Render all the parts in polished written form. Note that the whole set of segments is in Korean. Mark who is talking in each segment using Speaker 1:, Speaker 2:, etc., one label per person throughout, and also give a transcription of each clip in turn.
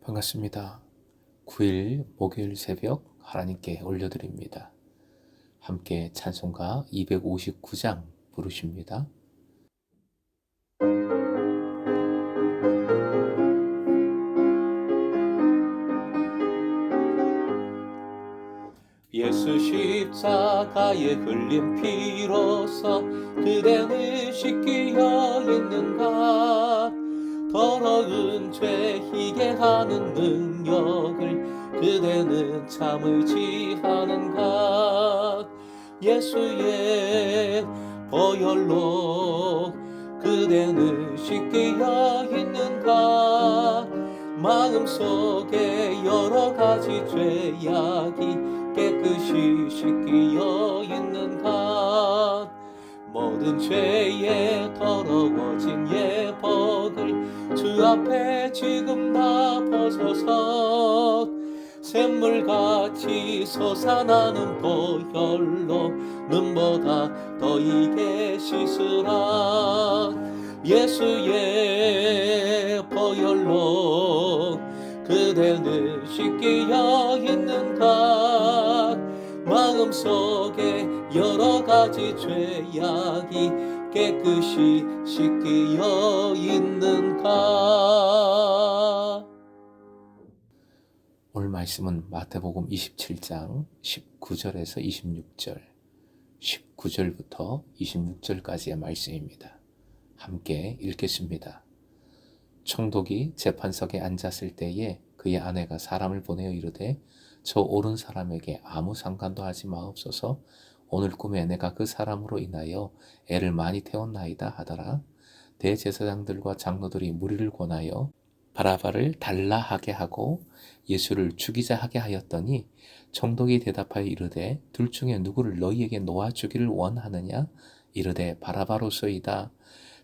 Speaker 1: 반갑습니다. 9일 목요일 새벽 하나님께 올려드립니다. 함께 찬송가 259장 부르십니다. 예수 십자가에 흘린 피로써 그대는 씻기어 있는가. 더러운 죄 희게 하는 능력을 그대는 참을지 하는가. 예수의 보혈로 그대는 씻기어 있는가. 마음속에 여러 가지 죄악이 깨끗이 씻기어 있는가. 모든 죄에 더러워진 예복을 주 앞에 지금 다 벗어서 샘물같이 솟아나는 보혈로 눈보다 더 이게 씻으라. 예수의 보혈로 그대는 씻기어 있는가. 마음속에 여러 가지 죄악이 깨끗이 씻기어 있는가. 오늘 말씀은 마태복음 27장 19절에서 26절, 19절부터 26절까지의 말씀입니다. 함께 읽겠습니다. 총독이 재판석에 앉았을 때에 그의 아내가 사람을 보내어 이르되 저 옳은 사람에게 아무 상관도 하지 마옵소서. 오늘 꿈에 내가 그 사람으로 인하여 애를 많이 태웠나이다 하더라. 대제사장들과 장로들이 무리를 권하여 바라바를 달라 하게 하고 예수를 죽이자 하게 하였더니 총독이 대답하여 이르되 둘 중에 누구를 너희에게 놓아주기를 원하느냐. 이르되 바라바로소이다.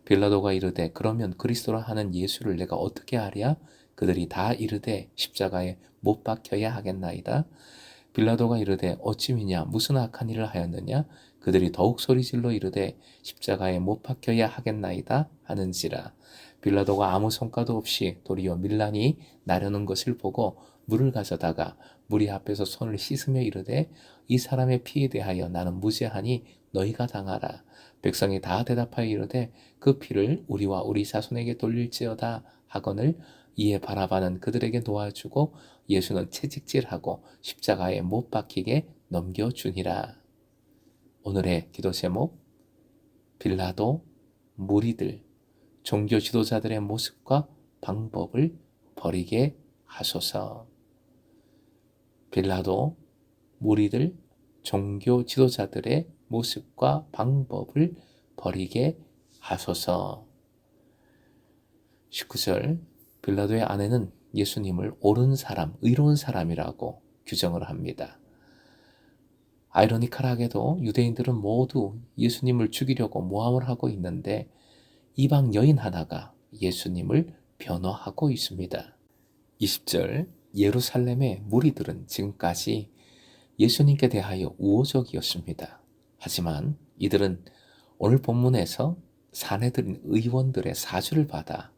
Speaker 1: 빌라도가 이르되 그러면 그리스도라 하는 예수를 내가 어떻게 하랴. 그들이 다 이르되 십자가에 못 박혀야 하겠나이다. 빌라도가 이르되 어찌 미냐 무슨 악한 일을 하였느냐. 그들이 더욱 소리질러 이르되 십자가에 못 박혀야 하겠나이다 하는지라. 빌라도가 아무 성과도 없이 도리어 밀란이 나려는 것을 보고 물을 가져다가 무리 앞에서 손을 씻으며 이르되 이 사람의 피에 대하여 나는 무죄하니 너희가 당하라. 백성이 다 대답하여 이르되 그 피를 우리와 우리 자손에게 돌릴지어다 하거늘. 이에 바라바는 그들에게 놓아주고 예수는 채찍질하고 십자가에 못 박히게 넘겨주니라. 오늘의 기도 제목, 빌라도, 무리들, 종교 지도자들의 모습과 방법을 버리게 하소서. 빌라도, 무리들, 종교 지도자들의 모습과 방법을 버리게 하소서. 19절, 빌라도의 아내는 예수님을 옳은 사람, 의로운 사람이라고 규정을 합니다. 아이러니컬하게도 유대인들은 모두 예수님을 죽이려고 모함을 하고 있는데 이방 여인 하나가 예수님을 변호하고 있습니다. 20절, 예루살렘의 무리들은 지금까지 예수님께 대하여 우호적이었습니다. 하지만 이들은 오늘 본문에서 사내들인 의원들의 사주를 받아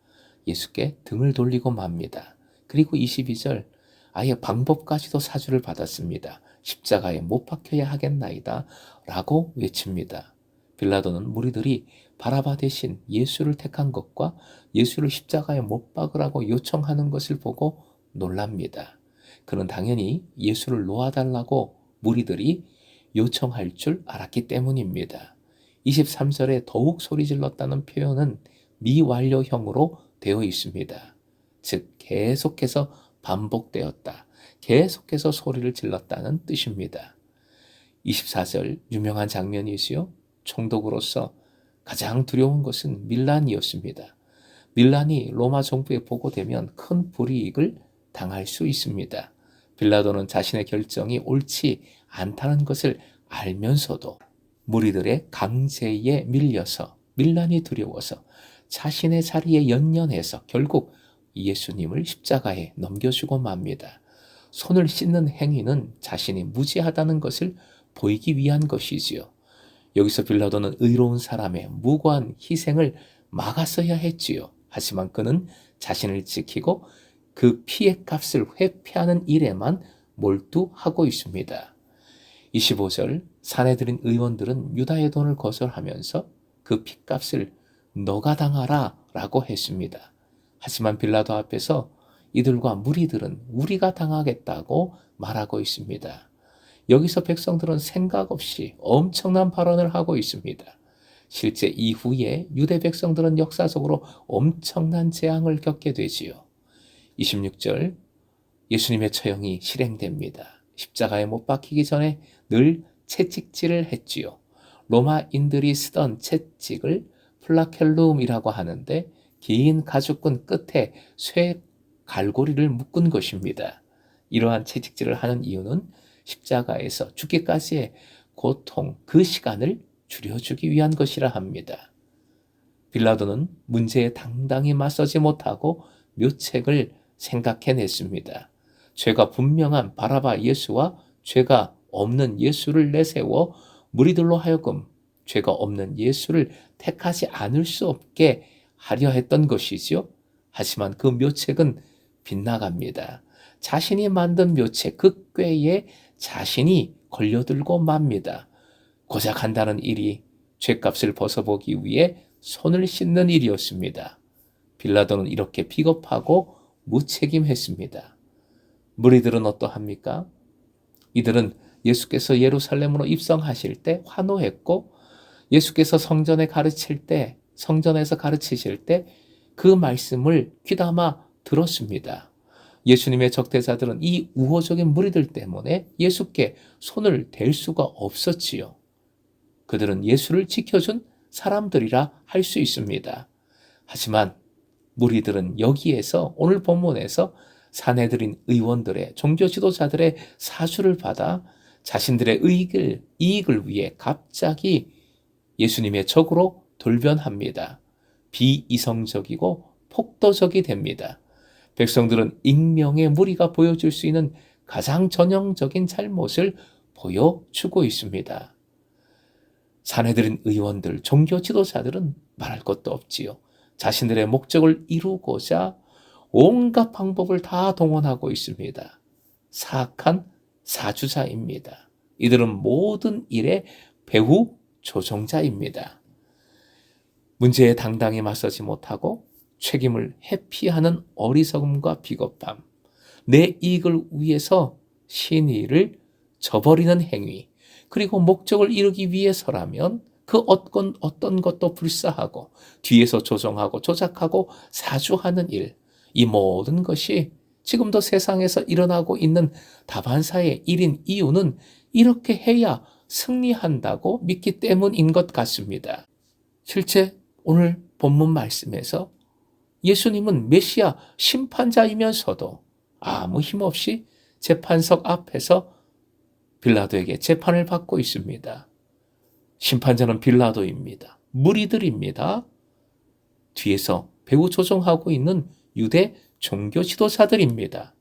Speaker 1: 예수께 등을 돌리고 맙니다. 그리고 22절, 아예 방법까지도 사주를 받았습니다. 십자가에 못 박혀야 하겠나이다 라고 외칩니다. 빌라도는 무리들이 바라바 대신 예수를 택한 것과 예수를 십자가에 못 박으라고 요청하는 것을 보고 놀랍니다. 그는 당연히 예수를 놓아달라고 무리들이 요청할 줄 알았기 때문입니다. 23절에 더욱 소리질렀다는 표현은 미완료형으로 되어 있습니다. 즉 계속해서 반복되었다. 계속해서 소리를 질렀다는 뜻입니다. 24절 유명한 장면이지요. 총독으로서 가장 두려운 것은 밀란이었습니다. 밀란이 로마 정부에 보고되면 큰 불이익을 당할 수 있습니다. 빌라도는 자신의 결정이 옳지 않다는 것을 알면서도 무리들의 강제에 밀려서 밀란이 두려워서 자신의 자리에 연연해서 결국 예수님을 십자가에 넘겨주고 맙니다. 손을 씻는 행위는 자신이 무지하다는 것을 보이기 위한 것이지요. 여기서 빌라도는 의로운 사람의 무고한 희생을 막았어야 했지요. 하지만 그는 자신을 지키고 그 피의 값을 회피하는 일에만 몰두하고 있습니다. 25절 산헤드린 의원들은 유다의 돈을 거절하면서 그 핏값을 너가 당하라 라고 했습니다. 하지만 빌라도 앞에서 이들과 무리들은 우리가 당하겠다고 말하고 있습니다. 여기서 백성들은 생각 없이 엄청난 발언을 하고 있습니다. 실제 이후에 유대 백성들은 역사적으로 엄청난 재앙을 겪게 되지요. 26절 예수님의 처형이 실행됩니다. 십자가에 못 박히기 전에 늘 채찍질을 했지요. 로마인들이 쓰던 채찍을 플라켈룸이라고 하는데 긴 가죽끈 끝에 쇠 갈고리를 묶은 것입니다. 이러한 채찍질을 하는 이유는 십자가에서 죽기까지의 고통, 그 시간을 줄여주기 위한 것이라 합니다. 빌라도는 문제에 당당히 맞서지 못하고 묘책을 생각해냈습니다. 죄가 분명한 바라바 예수와 죄가 없는 예수를 내세워 무리들로 하여금 죄가 없는 예수를 택하지 않을 수 없게 하려 했던 것이지요. 하지만 그 묘책은 빗나갑니다. 자신이 만든 묘책, 그 꾀에 자신이 걸려들고 맙니다. 고작 한다는 일이 죄값을 벗어보기 위해 손을 씻는 일이었습니다. 빌라도는 이렇게 비겁하고 무책임했습니다. 무리들은 어떠합니까? 이들은 예수께서 예루살렘으로 입성하실 때 환호했고 예수께서 성전에서 가르치실 때 그 말씀을 귀담아 들었습니다. 예수님의 적대자들은 이 우호적인 무리들 때문에 예수께 손을 댈 수가 없었지요. 그들은 예수를 지켜준 사람들이라 할 수 있습니다. 하지만 무리들은 여기에서 오늘 본문에서 산헤드린 의원들의 종교 지도자들의 사주를 받아 자신들의 이익을 위해 갑자기 예수님의 적으로 돌변합니다. 비이성적이고 폭도적이 됩니다. 백성들은 익명의 무리가 보여줄 수 있는 가장 전형적인 잘못을 보여주고 있습니다. 산헤드린 의원들, 종교 지도자들은 말할 것도 없지요. 자신들의 목적을 이루고자 온갖 방법을 다 동원하고 있습니다. 사악한 사주자입니다. 이들은 모든 일의 배후 조종자입니다. 문제에 당당히 맞서지 못하고 책임을 회피하는 어리석음과 비겁함, 내 이익을 위해서 신의를 저버리는 행위, 그리고 목적을 이루기 위해서라면 그 어떤 것도 불사하고 뒤에서 조종하고 조작하고 사주하는 일, 이 모든 것이 지금도 세상에서 일어나고 있는 다반사의 일인 이유는 이렇게 해야 승리한다고 믿기 때문인 것 같습니다. 실제 오늘 본문 말씀에서 예수님은 메시아 심판자이면서도 아무 힘없이 재판석 앞에서 빌라도에게 재판을 받고 있습니다. 심판자는 빌라도입니다. 무리들입니다. 뒤에서 배후 조종하고 있는 유대 종교 지도자들입니다.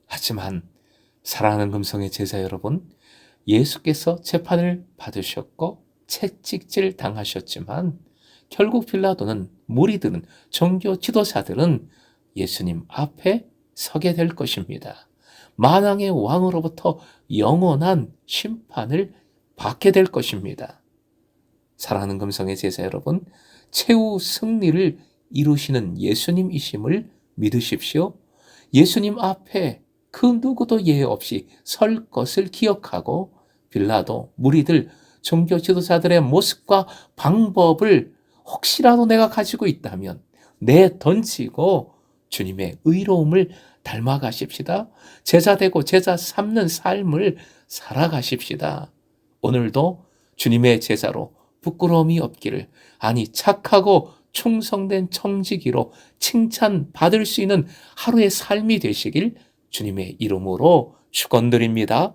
Speaker 1: 하지만 사랑하는 금성의 제자 여러분, 예수께서 재판을 받으셨고 채찍질 당하셨지만 결국 빌라도는, 무리들은, 종교 지도자들은 예수님 앞에 서게 될 것입니다. 만왕의 왕으로부터 영원한 심판을 받게 될 것입니다. 사랑하는 금성의 제자 여러분, 최후 승리를 이루시는 예수님이심을 믿으십시오. 예수님 앞에 그 누구도 예외 없이 설 것을 기억하고 빌라도, 무리들, 종교 지도자들의 모습과 방법을 혹시라도 내가 가지고 있다면 내던지고 주님의 의로움을 닮아가십시다. 제자 되고 제자 삼는 삶을 살아가십시다. 오늘도 주님의 제자로 부끄러움이 없기를, 아니 착하고 충성된 청지기로 칭찬받을 수 있는 하루의 삶이 되시길 주님의 이름으로 축원드립니다.